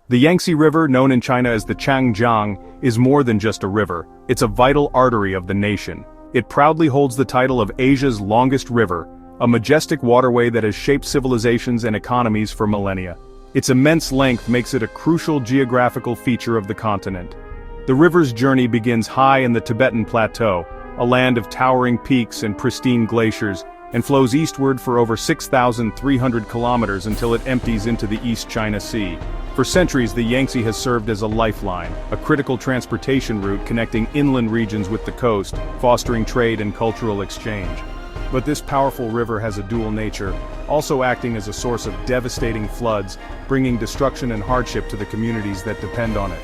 The Yangtze River, known in China as the Changjiang, is more than just a river, it's a vital artery of the nation. It proudly holds the title of Asia's longest river, a majestic waterway that has shaped civilizations and economies for millennia. Its immense length makes it a crucial geographical feature of the continent. The river's journey begins high in the Tibetan Plateau, a land of towering peaks and pristine glaciers, and flows eastward for over 6,300 kilometers until it empties into the East China Sea. For centuries, the Yangtze has served as a lifeline, a critical transportation route connecting inland regions with the coast, fostering trade and cultural exchange. But this powerful river has a dual nature, also acting as a source of devastating floods, bringing destruction and hardship to the communities that depend on it.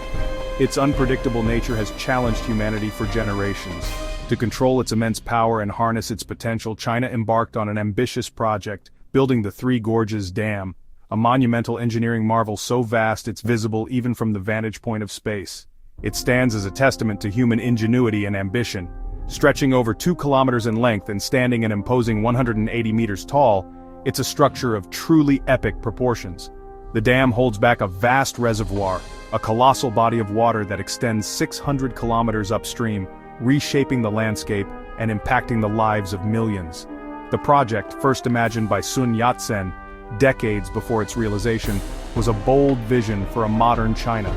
Its unpredictable nature has challenged humanity for generations. To control its immense power and harness its potential, China embarked on an ambitious project, building the Three Gorges Dam, a monumental engineering marvel so vast it's visible even from the vantage point of space. It stands as a testament to human ingenuity and ambition. Stretching over 2 kilometers in length and standing an imposing 180 meters tall, it's a structure of truly epic proportions. The dam holds back a vast reservoir, a colossal body of water that extends 600 kilometers upstream, reshaping the landscape and impacting the lives of millions. The project, first imagined by Sun Yat-sen, decades before its realization, was a bold vision for a modern China.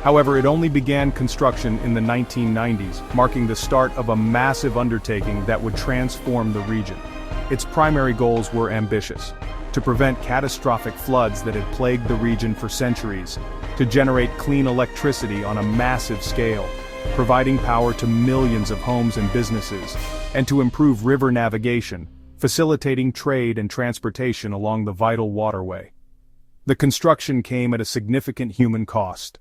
However, it only began construction in the 1990s, marking the start of a massive undertaking that would transform the region. Its primary goals were ambitious: to prevent catastrophic floods that had plagued the region for centuries, to generate clean electricity on a massive scale, providing power to millions of homes and businesses, and to improve river navigation, facilitating trade and transportation along the vital waterway. The construction came at a significant human cost.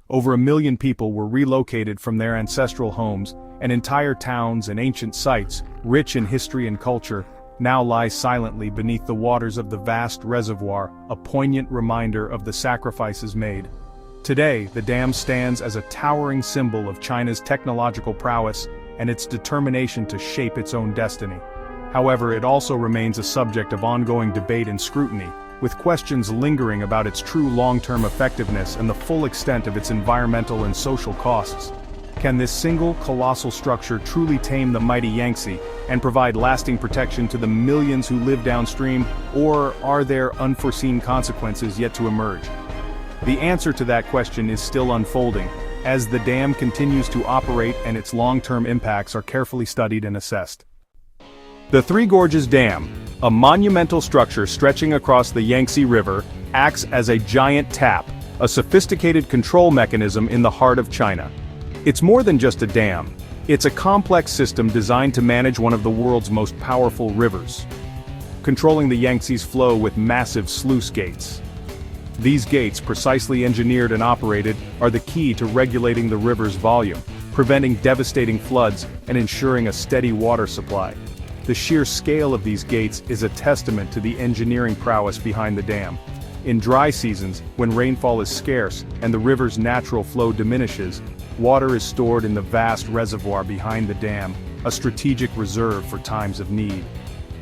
Over 1 million people were relocated from their ancestral homes, and entire towns and ancient sites, rich in history and culture, now lie silently beneath the waters of the vast reservoir, a poignant reminder of the sacrifices made. Today, the dam stands as a towering symbol of China's technological prowess and its determination to shape its own destiny. However, it also remains a subject of ongoing debate and scrutiny, with questions lingering about its true long-term effectiveness and the full extent of its environmental and social costs. Can this single, colossal structure truly tame the mighty Yangtze and provide lasting protection to the millions who live downstream, or are there unforeseen consequences yet to emerge? The answer to that question is still unfolding, as the dam continues to operate and its long-term impacts are carefully studied and assessed. The Three Gorges Dam, a monumental structure stretching across the Yangtze River, acts as a giant tap, a sophisticated control mechanism in the heart of China. It's more than just a dam. It's a complex system designed to manage one of the world's most powerful rivers, controlling the Yangtze's flow with massive sluice gates. These gates, precisely engineered and operated, are the key to regulating the river's volume, preventing devastating floods, and ensuring a steady water supply. The sheer scale of these gates is a testament to the engineering prowess behind the dam. In dry seasons, when rainfall is scarce and the river's natural flow diminishes, water is stored in the vast reservoir behind the dam, a strategic reserve for times of need.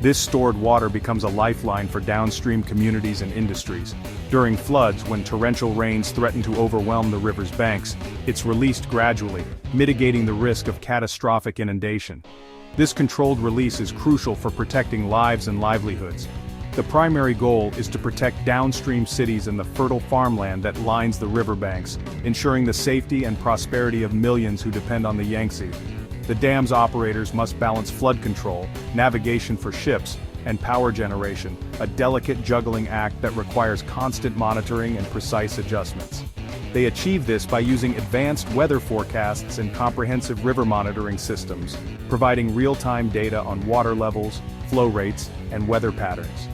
This stored water becomes a lifeline for downstream communities and industries. During floods, when torrential rains threaten to overwhelm the river's banks, it's released gradually, mitigating the risk of catastrophic inundation. This controlled release is crucial for protecting lives and livelihoods. The primary goal is to protect downstream cities and the fertile farmland that lines the riverbanks, ensuring the safety and prosperity of millions who depend on the Yangtze. The dam's operators must balance flood control, navigation for ships, and power generation, a delicate juggling act that requires constant monitoring and precise adjustments. They achieve this by using advanced weather forecasts and comprehensive river monitoring systems, providing real-time data on water levels, flow rates, and weather patterns.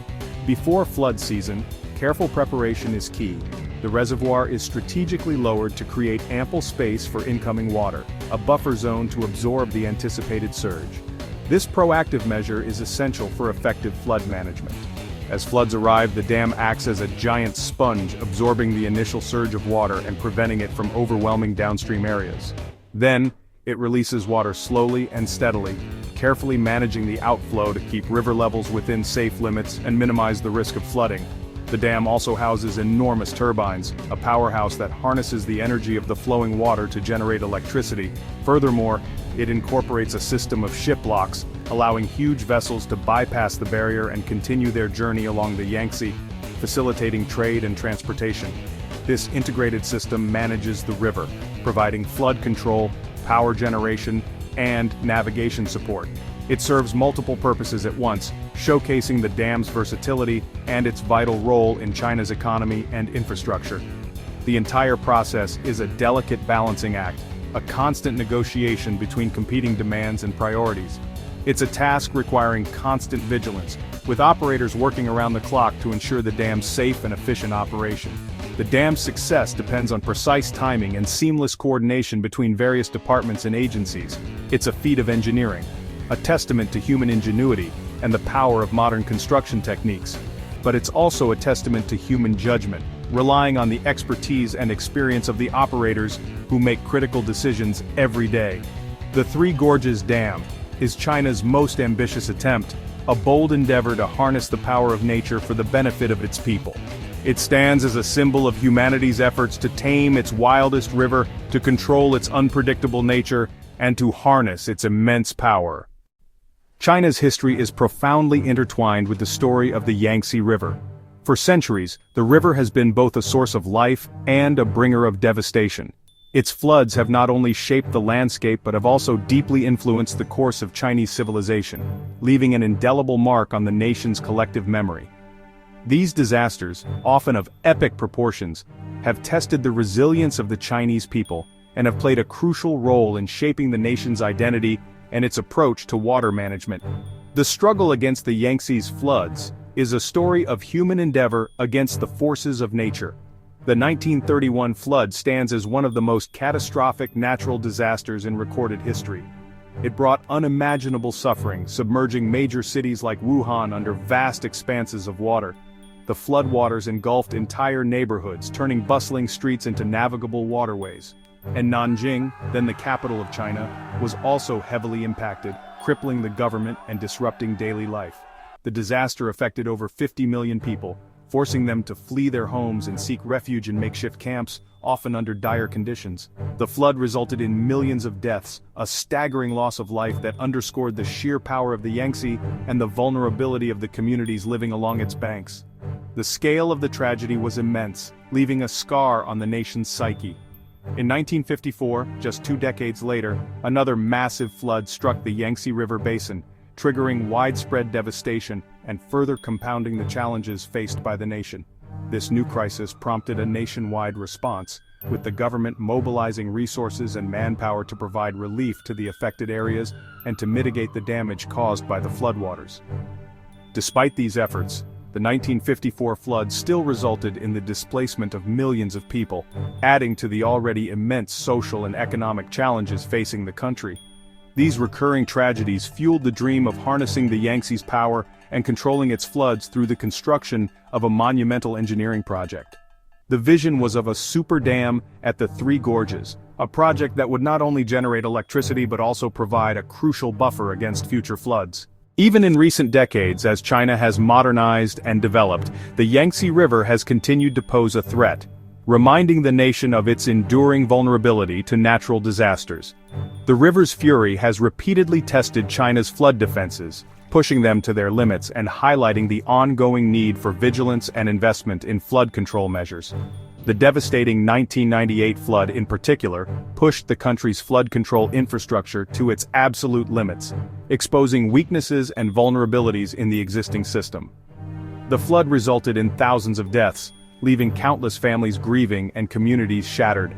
Before flood season, careful preparation is key. The reservoir is strategically lowered to create ample space for incoming water, a buffer zone to absorb the anticipated surge. This proactive measure is essential for effective flood management. As floods arrive, the dam acts as a giant sponge, absorbing the initial surge of water and preventing it from overwhelming downstream areas. Then, it releases water slowly and steadily, carefully managing the outflow to keep river levels within safe limits and minimize the risk of flooding. The dam also houses enormous turbines, a powerhouse that harnesses the energy of the flowing water to generate electricity. Furthermore, it incorporates a system of ship locks, allowing huge vessels to bypass the barrier and continue their journey along the Yangtze, facilitating trade and transportation. This integrated system manages the river, providing flood control, power generation, and navigation support. It serves multiple purposes at once, showcasing the dam's versatility and its vital role in China's economy and infrastructure. The entire process is a delicate balancing act, a constant negotiation between competing demands and priorities. It's a task requiring constant vigilance, with operators working around the clock to ensure the dam's safe and efficient operation. The dam's success depends on precise timing and seamless coordination between various departments and agencies. It's a feat of engineering, a testament to human ingenuity and the power of modern construction techniques. But it's also a testament to human judgment, relying on the expertise and experience of the operators who make critical decisions every day. The Three Gorges Dam is China's most ambitious attempt, a bold endeavor to harness the power of nature for the benefit of its people. It stands as a symbol of humanity's efforts to tame its wildest river, to control its unpredictable nature, and to harness its immense power. China's history is profoundly intertwined with the story of the Yangtze River. For centuries, the river has been both a source of life and a bringer of devastation. Its floods have not only shaped the landscape but have also deeply influenced the course of Chinese civilization, leaving an indelible mark on the nation's collective memory. These disasters, often of epic proportions, have tested the resilience of the Chinese people and have played a crucial role in shaping the nation's identity and its approach to water management. The struggle against the Yangtze's floods is a story of human endeavor against the forces of nature. The 1931 flood stands as one of the most catastrophic natural disasters in recorded history. It brought unimaginable suffering, submerging major cities like Wuhan under vast expanses of water. The floodwaters engulfed entire neighborhoods, turning bustling streets into navigable waterways. And Nanjing, then the capital of China, was also heavily impacted, crippling the government and disrupting daily life. The disaster affected over 50 million people, forcing them to flee their homes and seek refuge in makeshift camps, often under dire conditions. The flood resulted in millions of deaths, a staggering loss of life that underscored the sheer power of the Yangtze and the vulnerability of the communities living along its banks. The scale of the tragedy was immense, leaving a scar on the nation's psyche. In 1954, just 2 decades later, another massive flood struck the Yangtze River basin, triggering widespread devastation and further compounding the challenges faced by the nation. This new crisis prompted a nationwide response, with the government mobilizing resources and manpower to provide relief to the affected areas and to mitigate the damage caused by the floodwaters. Despite these efforts, the 1954 flood still resulted in the displacement of millions of people, adding to the already immense social and economic challenges facing the country. These recurring tragedies fueled the dream of harnessing the Yangtze's power and controlling its floods through the construction of a monumental engineering project. The vision was of a super dam at the Three Gorges, a project that would not only generate electricity but also provide a crucial buffer against future floods. Even in recent decades, as China has modernized and developed, the Yangtze River has continued to pose a threat, reminding the nation of its enduring vulnerability to natural disasters. The river's fury has repeatedly tested China's flood defenses, pushing them to their limits and highlighting the ongoing need for vigilance and investment in flood control measures. The devastating 1998 flood in particular pushed the country's flood control infrastructure to its absolute limits, exposing weaknesses and vulnerabilities in the existing system. The flood resulted in thousands of deaths, leaving countless families grieving and communities shattered.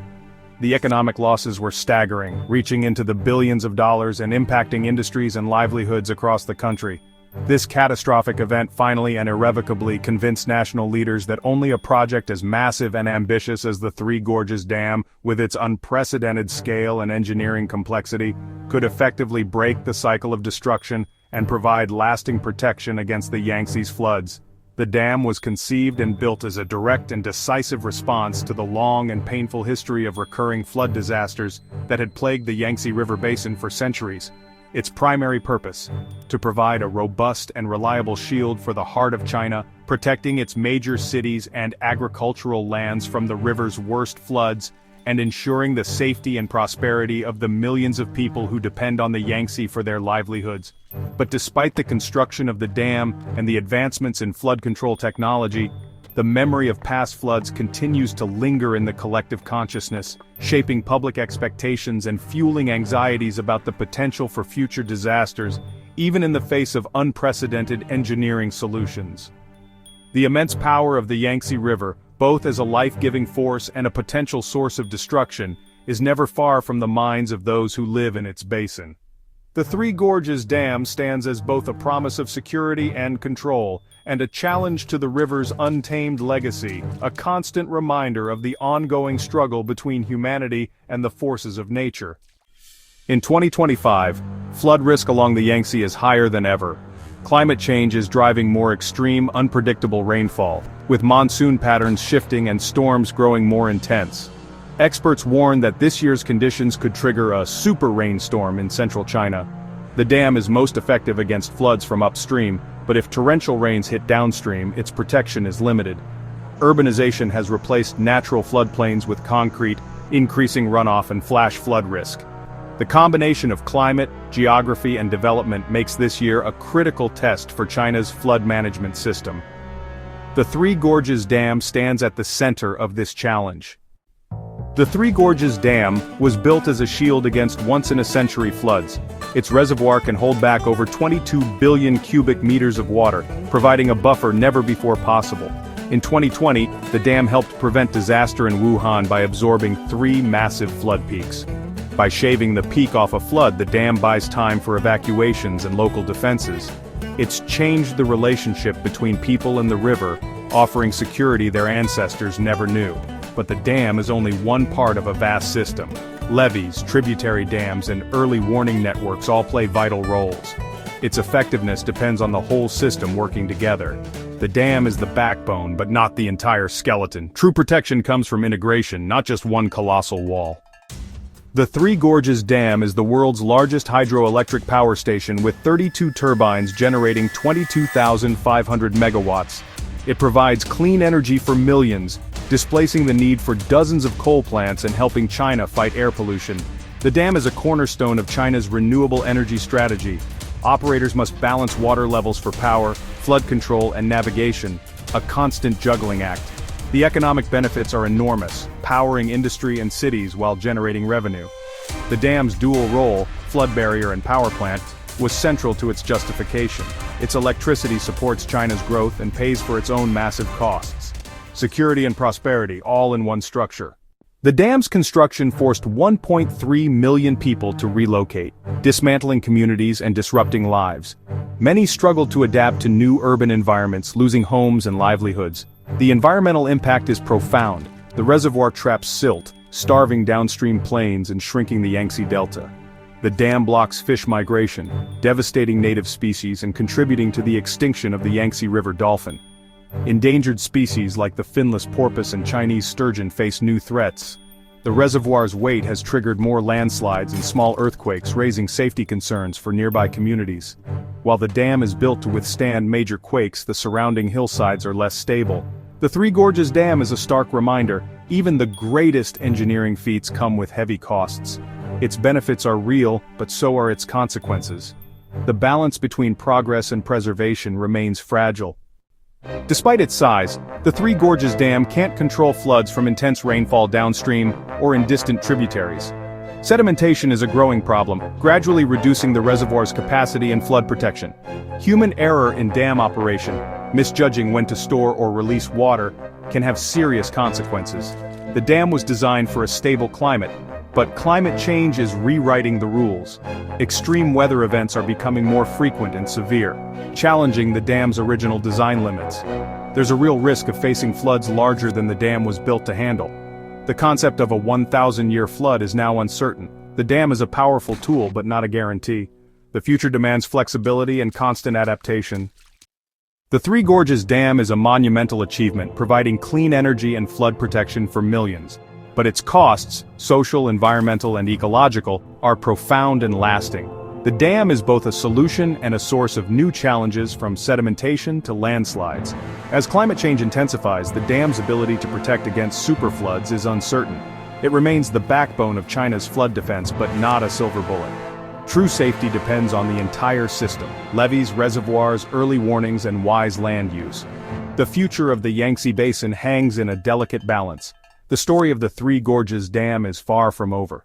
The economic losses were staggering, reaching into the billions of dollars and impacting industries and livelihoods across the country. This catastrophic event finally and irrevocably convinced national leaders that only a project as massive and ambitious as the Three Gorges Dam, with its unprecedented scale and engineering complexity, could effectively break the cycle of destruction and provide lasting protection against the Yangtze's floods. The dam was conceived and built as a direct and decisive response to the long and painful history of recurring flood disasters that had plagued the Yangtze River basin for centuries. Its primary purpose: to provide a robust and reliable shield for the heart of China, protecting its major cities and agricultural lands from the river's worst floods, and ensuring the safety and prosperity of the millions of people who depend on the Yangtze for their livelihoods. But despite the construction of the dam and the advancements in flood control technology, the memory of past floods continues to linger in the collective consciousness, shaping public expectations and fueling anxieties about the potential for future disasters, even in the face of unprecedented engineering solutions. The immense power of the Yangtze River, both as a life-giving force and a potential source of destruction, is never far from the minds of those who live in its basin. The Three Gorges Dam stands as both a promise of security and control, and a challenge to the river's untamed legacy, a constant reminder of the ongoing struggle between humanity and the forces of nature. In 2025, flood risk along the Yangtze is higher than ever. Climate change is driving more extreme, unpredictable rainfall, with monsoon patterns shifting and storms growing more intense. Experts warn that this year's conditions could trigger a super rainstorm in central China. The dam is most effective against floods from upstream, but if torrential rains hit downstream, its protection is limited. Urbanization has replaced natural floodplains with concrete, increasing runoff and flash flood risk. The combination of climate, geography, and development makes this year a critical test for China's flood management system. The Three Gorges Dam stands at the center of this challenge. The Three Gorges Dam was built as a shield against once-in-a-century floods. Its reservoir can hold back over 22 billion cubic meters of water, providing a buffer never before possible. In 2020, the dam helped prevent disaster in Wuhan by absorbing 3 massive flood peaks. By shaving the peak off a flood, the dam buys time for evacuations and local defenses. It's changed the relationship between people and the river, offering security their ancestors never knew. But the dam is only one part of a vast system. Levees, tributary dams, and early warning networks all play vital roles. Its effectiveness depends on the whole system working together. The dam is the backbone, but not the entire skeleton. True protection comes from integration, not just one colossal wall. The Three Gorges Dam is the world's largest hydroelectric power station with 32 turbines generating 22,500 megawatts. It provides clean energy for millions, displacing the need for dozens of coal plants and helping China fight air pollution. The dam is a cornerstone of China's renewable energy strategy. Operators must balance water levels for power, flood control, and navigation, a constant juggling act. The economic benefits are enormous, powering industry and cities while generating revenue. The dam's dual role, flood barrier and power plant, was central to its justification. Its electricity supports China's growth and pays for its own massive costs. Security and prosperity, all in one structure. The dam's construction forced 1.3 million people to relocate, dismantling communities and disrupting lives. Many struggled to adapt to new urban environments, losing homes and livelihoods. The environmental impact is profound. The reservoir traps silt, starving downstream plains and shrinking the Yangtze Delta. The dam blocks fish migration, devastating native species and contributing to the extinction of the Yangtze River dolphin. Endangered species like the finless porpoise and Chinese sturgeon face new threats. The reservoir's weight has triggered more landslides and small earthquakes, raising safety concerns for nearby communities. While the dam is built to withstand major quakes, the surrounding hillsides are less stable. The Three Gorges Dam is a stark reminder, even the greatest engineering feats come with heavy costs. Its benefits are real, but so are its consequences. The balance between progress and preservation remains fragile. Despite its size, the Three Gorges Dam can't control floods from intense rainfall downstream or in distant tributaries. Sedimentation is a growing problem, gradually reducing the reservoir's capacity and flood protection. Human error in dam operation, misjudging when to store or release water, can have serious consequences. The dam was designed for a stable climate, but climate change is rewriting the rules. Extreme weather events are becoming more frequent and severe, challenging the dam's original design limits. There's a real risk of facing floods larger than the dam was built to handle. The concept of a 1,000-year flood is now uncertain. The dam is a powerful tool but not a guarantee. The future demands flexibility and constant adaptation. The Three Gorges Dam is a monumental achievement, providing clean energy and flood protection for millions. But its costs, social, environmental, and ecological, are profound and lasting. The dam is both a solution and a source of new challenges from sedimentation to landslides. As climate change intensifies, the dam's ability to protect against superfloods is uncertain. It remains the backbone of China's flood defense, but not a silver bullet. True safety depends on the entire system: levees, reservoirs, early warnings, and wise land use. The future of the Yangtze Basin hangs in a delicate balance. The story of the Three Gorges Dam is far from over.